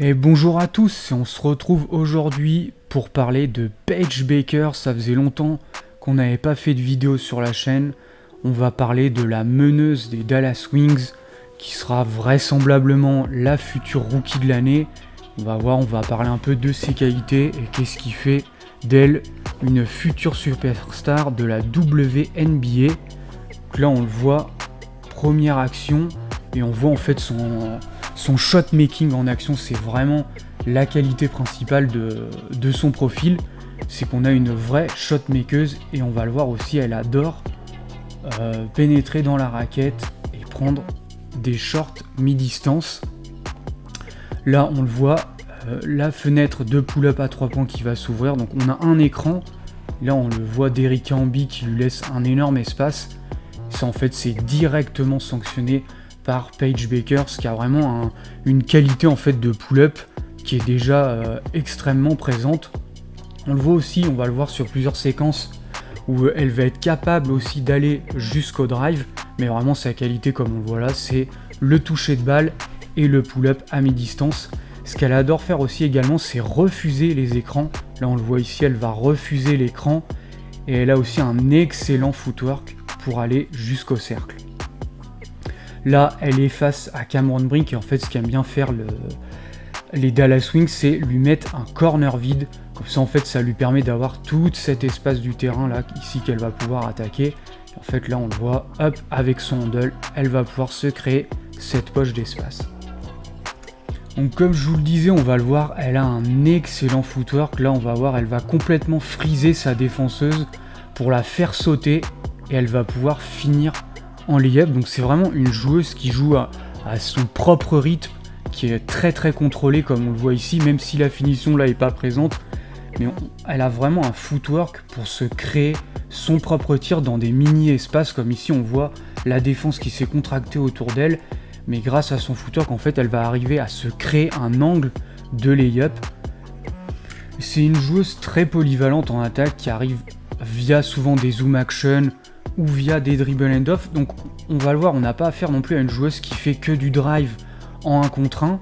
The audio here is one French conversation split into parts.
Et bonjour à tous, on se retrouve aujourd'hui pour parler de Paige Bueckers. Ça faisait longtemps qu'on n'avait pas fait de vidéo sur la chaîne. On va parler de la meneuse des Dallas Wings, qui sera vraisemblablement la future rookie de l'année. On va parler un peu de ses qualités et qu'est-ce qui fait d'elle une future superstar de la WNBA. Donc là on le voit, première action, et on voit en fait son shot making en action. C'est vraiment la qualité principale de son profil, c'est qu'on a une vraie shot makeuse, et on va le voir aussi, elle adore pénétrer dans la raquette et prendre des shorts mi-distance. Là on le voit, la fenêtre de pull-up à 3 points qui va s'ouvrir, donc on a un écran, là on le voit d'Erika Hamby qui lui laisse un énorme espace. Ça en fait c'est directement sanctionné par Paige Bueckers, qui a vraiment une qualité en fait de pull-up qui est déjà extrêmement présente. On le voit aussi, on va le voir sur plusieurs séquences où elle va être capable aussi d'aller jusqu'au drive, mais vraiment sa qualité, comme on le voit là, c'est le toucher de balle et le pull-up à mi-distance. Ce qu'elle adore faire aussi également, c'est refuser les écrans. Là on le voit ici, elle va refuser l'écran, et elle a aussi un excellent footwork pour aller jusqu'au cercle. Là elle est face à Cameron Brink, et en fait ce qu'aiment bien faire les Dallas Wings, c'est lui mettre un corner vide. Comme ça en fait ça lui permet d'avoir tout cet espace du terrain là ici qu'elle va pouvoir attaquer. Et en fait là on le voit, hop, avec son handle, elle va pouvoir se créer cette poche d'espace. Donc comme je vous le disais, on va le voir, elle a un excellent footwork. Là on va voir, elle va complètement friser sa défenseuse pour la faire sauter, et elle va pouvoir finir en layup. Donc c'est vraiment une joueuse qui joue à son propre rythme, qui est très très contrôlé comme on le voit ici, même si la finition là est pas présente. Mais elle a vraiment un footwork pour se créer son propre tir dans des mini-espaces, comme ici on voit la défense qui s'est contractée autour d'elle. Mais grâce à son footwork, en fait, elle va arriver à se créer un angle de layup. C'est une joueuse très polyvalente en attaque qui arrive via souvent des zoom action ou via des dribble and off. Donc on va le voir, on n'a pas affaire non plus à une joueuse qui fait que du drive en 1 contre 1.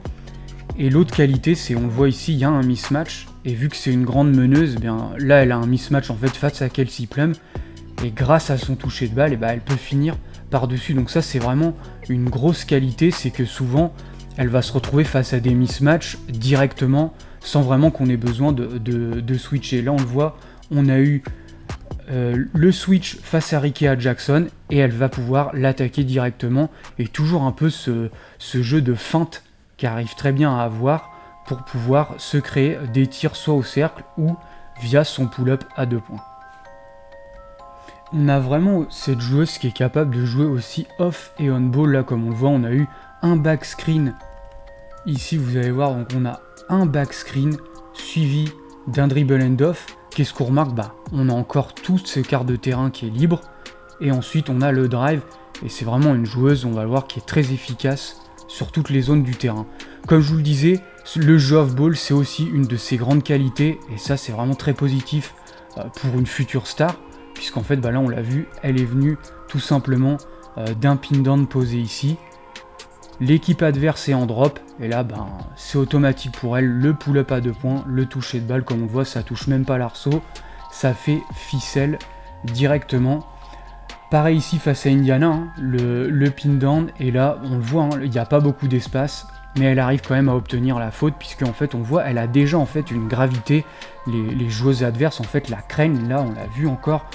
Et l'autre qualité, c'est, on le voit ici, il y a un mismatch. Et vu que c'est une grande meneuse, eh bien, là elle a un mismatch en fait face à Kelsey Plum. Et grâce à son toucher de balle, eh bien, elle peut finir par-dessus. Donc ça c'est vraiment une grosse qualité, c'est que souvent elle va se retrouver face à des mismatchs directement sans vraiment qu'on ait besoin de switcher. Là on le voit, on a eu le switch face à Rickea Jackson, et elle va pouvoir l'attaquer directement, et toujours un peu ce jeu de feinte qui arrive très bien à avoir pour pouvoir se créer des tirs soit au cercle ou via son pull-up à 2 points. On a vraiment cette joueuse qui est capable de jouer aussi off et on ball. Là comme on le voit, on a eu un back screen ici, vous allez voir, donc on a un back screen suivi d'un dribble and off. Qu'est-ce qu'on remarque? On a encore tout ce quart de terrain qui est libre, et ensuite on a le drive, et c'est vraiment une joueuse, on va le voir, qui est très efficace sur toutes les zones du terrain. Comme je vous le disais, le jeu off ball c'est aussi une de ses grandes qualités, et ça c'est vraiment très positif pour une future star, puisqu'en fait là on l'a vu, elle est venue tout simplement d'un pin down posé ici. L'équipe adverse est en drop, et là c'est automatique pour elle, le pull-up à 2 points, le toucher de balle, comme on voit ça touche même pas l'arceau, ça fait ficelle directement. Pareil ici face à Indiana, hein, le pin down, et là on le voit, hein, il n'y a pas beaucoup d'espace, mais elle arrive quand même à obtenir la faute, puisque en fait on voit, elle a déjà en fait une gravité, les joueuses adverses en fait la craignent. Là on l'a vu encore,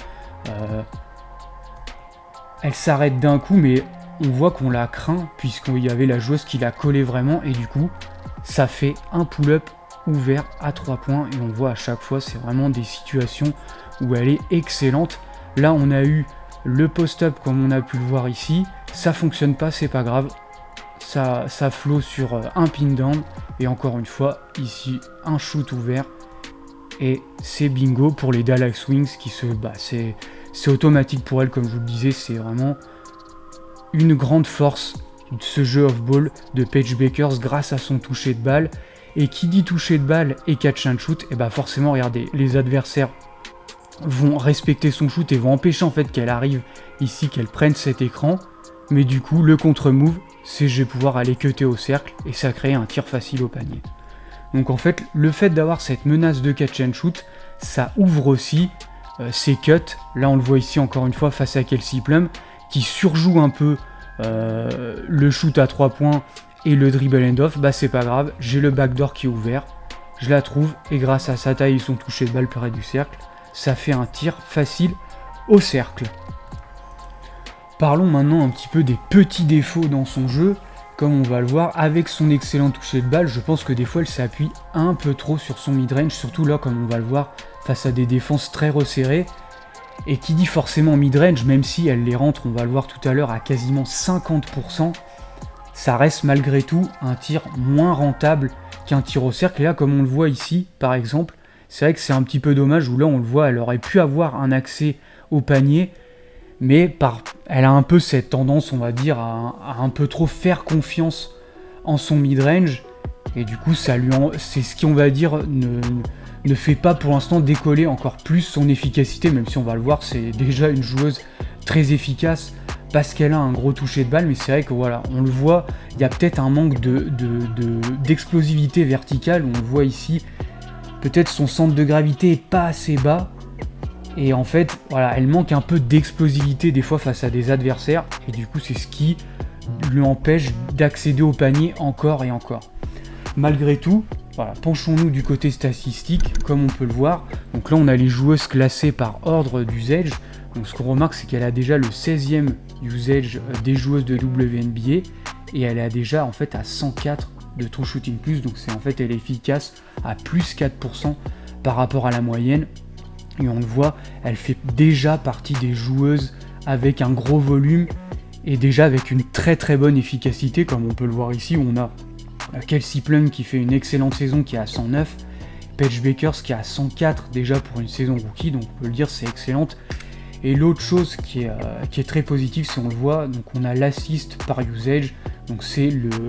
elle s'arrête d'un coup, mais on voit qu'on la craint, puisqu'il y avait la joueuse qui la collait vraiment, et du coup ça fait un pull-up ouvert à 3 points, et on voit à chaque fois c'est vraiment des situations où elle est excellente. Là on a eu le post-up comme on a pu le voir ici, ça fonctionne pas, c'est pas grave, ça flow sur un pin down, et encore une fois ici un shoot ouvert, et c'est bingo pour les Dallas Wings qui c'est automatique pour elle. Comme je vous le disais, c'est vraiment une grande force de ce jeu off-ball de Paige Bueckers grâce à son toucher de balle. Et qui dit toucher de balle et catch and shoot, et forcément regardez, les adversaires vont respecter son shoot et vont empêcher en fait qu'elle arrive ici, qu'elle prenne cet écran. Mais du coup le contre-move, c'est je vais pouvoir aller cutter au cercle, et ça crée un tir facile au panier. Donc en fait, le fait d'avoir cette menace de catch and shoot, ça ouvre aussi ses cuts. Là on le voit ici encore une fois face à Kelsey Plum, qui surjoue un peu le shoot à 3 points et le dribble end off. Bah c'est pas grave, j'ai le backdoor qui est ouvert, je la trouve, et grâce à sa taille et son toucher de balle près du cercle, ça fait un tir facile au cercle. Parlons maintenant un petit peu des petits défauts dans son jeu. Comme on va le voir, avec son excellent toucher de balle, je pense que des fois elle s'appuie un peu trop sur son mid-range, surtout là comme on va le voir, face à des défenses très resserrées. Et qui dit forcément mid-range, même si elle les rentre, on va le voir tout à l'heure, à quasiment 50%, ça reste malgré tout un tir moins rentable qu'un tir au cercle. Et là comme on le voit ici par exemple, c'est vrai que c'est un petit peu dommage, où là on le voit, elle aurait pu avoir un accès au panier, mais elle a un peu cette tendance, on va dire, à un peu trop faire confiance en son mid-range, et du coup c'est ce qui, on va dire, ne fait pas pour l'instant décoller encore plus son efficacité, même si on va le voir, c'est déjà une joueuse très efficace parce qu'elle a un gros toucher de balle, mais c'est vrai que voilà, on le voit, il y a peut-être un manque d'explosivité verticale, on le voit ici, peut-être son centre de gravité est pas assez bas, et en fait, voilà, elle manque un peu d'explosivité des fois face à des adversaires, et du coup c'est ce qui lui empêche d'accéder au panier encore et encore. Malgré tout, voilà, penchons-nous du côté statistique, comme on peut le voir. Donc là on a les joueuses classées par ordre d'usage. Donc ce qu'on remarque, c'est qu'elle a déjà le 16e usage des joueuses de WNBA, et elle a déjà en fait à 104 de true shooting plus, donc c'est en fait elle est efficace à plus 4% par rapport à la moyenne. Et on le voit, elle fait déjà partie des joueuses avec un gros volume et déjà avec une très très bonne efficacité, comme on peut le voir ici, où on a Kelsey Plum qui fait une excellente saison, qui est à 109, Paige Bueckers qui est à 104 déjà pour une saison rookie, donc on peut le dire, c'est excellente. Et l'autre chose qui est très positive, si on le voit, donc on a l'assist par usage, donc c'est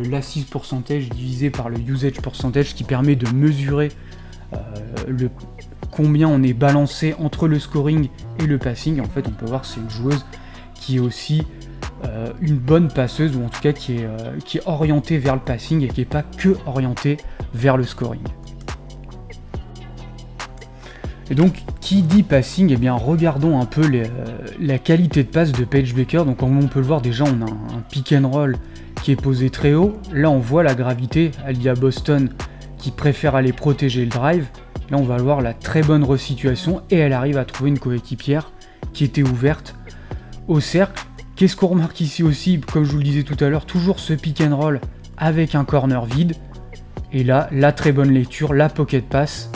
l'assist percentage divisé par le usage percentage qui permet de mesurer combien on est balancé entre le scoring et le passing. En fait on peut voir que c'est une joueuse qui est aussi une bonne passeuse, ou en tout cas qui est orientée vers le passing et qui n'est pas que orientée vers le scoring. Et donc qui dit passing, eh bien regardons un peu la qualité de passe de Paige Bueckers. Donc comme on peut le voir, déjà on a un pick and roll qui est posé très haut. Là on voit la gravité, il y a Boston qui préfère aller protéger le drive. Là on va voir la très bonne resituation, et elle arrive à trouver une coéquipière qui était ouverte au cercle. Qu'est-ce qu'on remarque ici aussi, comme je vous le disais tout à l'heure, toujours ce pick and roll avec un corner vide. Et là, la très bonne lecture, la pocket pass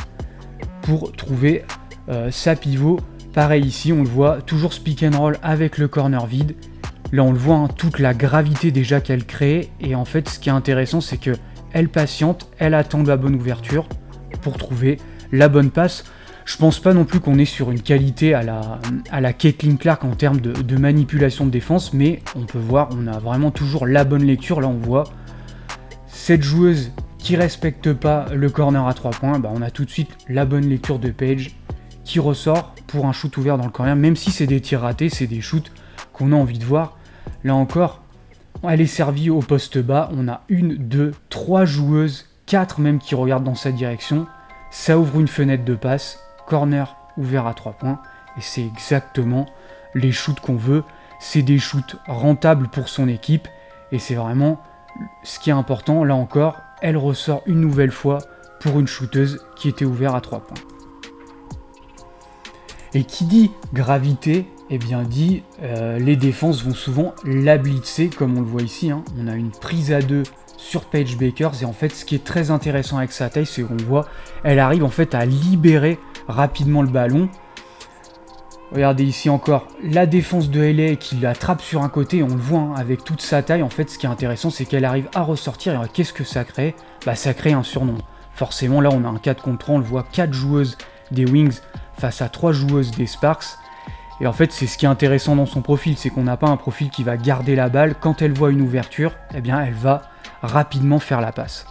pour trouver sa pivot. Pareil ici, on le voit, toujours ce pick and roll avec le corner vide. Là on le voit, hein, toute la gravité déjà qu'elle crée. Et en fait ce qui est intéressant, c'est que elle patiente, elle attend la bonne ouverture pour trouver la bonne passe. Je pense pas non plus qu'on est sur une qualité à la Caitlin Clark en termes de manipulation de défense, mais on peut voir, on a vraiment toujours la bonne lecture. Là on voit cette joueuse qui respecte pas le corner à 3 points, bah on a tout de suite la bonne lecture de Paige qui ressort pour un shoot ouvert dans le corner, même si c'est des tirs ratés, c'est des shoots qu'on a envie de voir. Là encore, elle est servie au poste bas, on a 1, 2, 3 joueuses, 4 même qui regardent dans sa direction. Ça ouvre une fenêtre de passe, corner ouvert à 3 points, et c'est exactement les shoots qu'on veut. C'est des shoots rentables pour son équipe, et c'est vraiment ce qui est important. Là encore, elle ressort une nouvelle fois pour une shooteuse qui était ouverte à 3 points. Et qui dit gravité, eh bien dit les défenses vont souvent la blitzer, comme on le voit ici, hein. On a une prise à 2 sur Paige Bueckers, et en fait ce qui est très intéressant avec sa taille, c'est qu'on voit, elle arrive en fait à libérer rapidement le ballon. Regardez ici encore la défense de LA qui l'attrape sur un côté, on le voit, hein, avec toute sa taille. En fait ce qui est intéressant, c'est qu'elle arrive à ressortir, et qu'est-ce que ça crée? Bah ça crée un surnombre. Forcément là on a un 4 contre 3, on le voit, 4 joueuses des Wings face à 3 joueuses des Sparks. Et en fait c'est ce qui est intéressant dans son profil, c'est qu'on n'a pas un profil qui va garder la balle. Quand elle voit une ouverture, eh bien elle va rapidement faire la passe.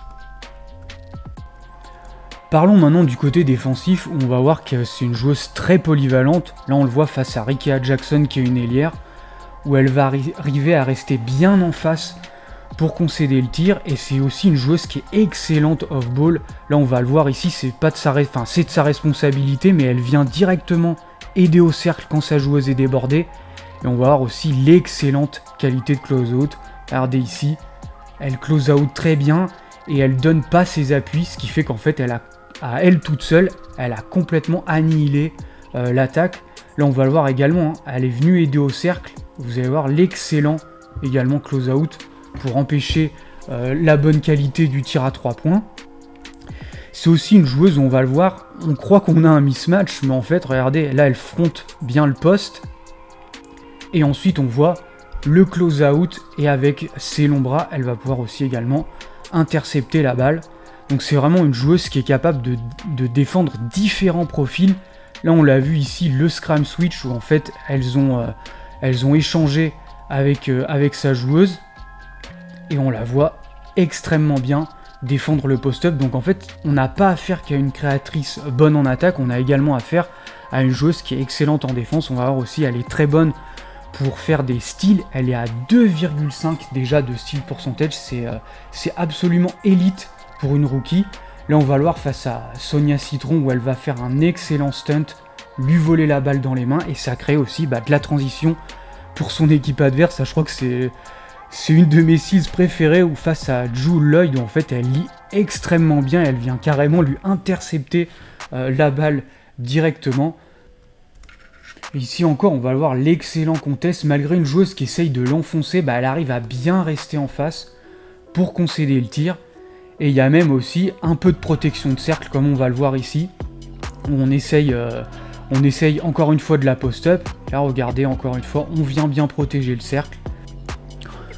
Parlons maintenant du côté défensif, où on va voir que c'est une joueuse très polyvalente. Là on le voit face à Rickea Jackson qui est une ailière, où elle va arriver à rester bien en face pour concéder le tir, et c'est aussi une joueuse qui est excellente off-ball. Là on va le voir ici, c'est de sa responsabilité, mais elle vient directement aider au cercle quand sa joueuse est débordée. Et on va voir aussi l'excellente qualité de close-out. Regardez ici, elle close-out très bien, et elle donne pas ses appuis, ce qui fait qu'en fait à elle toute seule, elle a complètement annihilé l'attaque. Là on va le voir également, hein, elle est venue aider au cercle, vous allez voir l'excellent également close-out pour empêcher la bonne qualité du tir à 3 points. C'est aussi une joueuse où on va le voir, on croit qu'on a un mismatch, mais en fait regardez, là elle fronte bien le poste, et ensuite on voit le close-out, et avec ses longs bras, elle va pouvoir aussi également intercepter la balle. Donc c'est vraiment une joueuse qui est capable de défendre différents profils. Là on l'a vu ici, le scram switch, où en fait elles ont échangé avec sa joueuse, et on la voit extrêmement bien défendre le post-up. Donc en fait on n'a pas affaire qu'à une créatrice bonne en attaque, on a également affaire à une joueuse qui est excellente en défense. On va voir aussi, elle est très bonne pour faire des steals, elle est à 2,5 déjà de steal percentage, c'est absolument élite pour une rookie. Là on va le voir face à Sonia Citron, où elle va faire un excellent stunt, lui voler la balle dans les mains, et ça crée aussi de la transition pour son équipe adverse. Je crois que c'est une de mes seals préférées, où face à Jewel Lloyd, où en fait elle lit extrêmement bien, elle vient carrément lui intercepter la balle directement. Et ici encore on va le voir, l'excellent contest, malgré une joueuse qui essaye de l'enfoncer, elle arrive à bien rester en face pour concéder le tir. Et il y a même aussi un peu de protection de cercle, comme on va le voir ici, où on essaye encore une fois de la post-up. Là regardez, encore une fois, on vient bien protéger le cercle.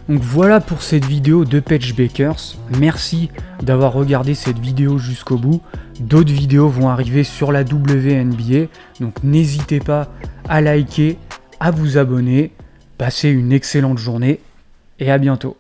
Donc voilà pour cette vidéo de Paige Bueckers. Merci d'avoir regardé cette vidéo jusqu'au bout. D'autres vidéos vont arriver sur la WNBA, donc n'hésitez pas à liker, à vous abonner. Passez une excellente journée et à bientôt.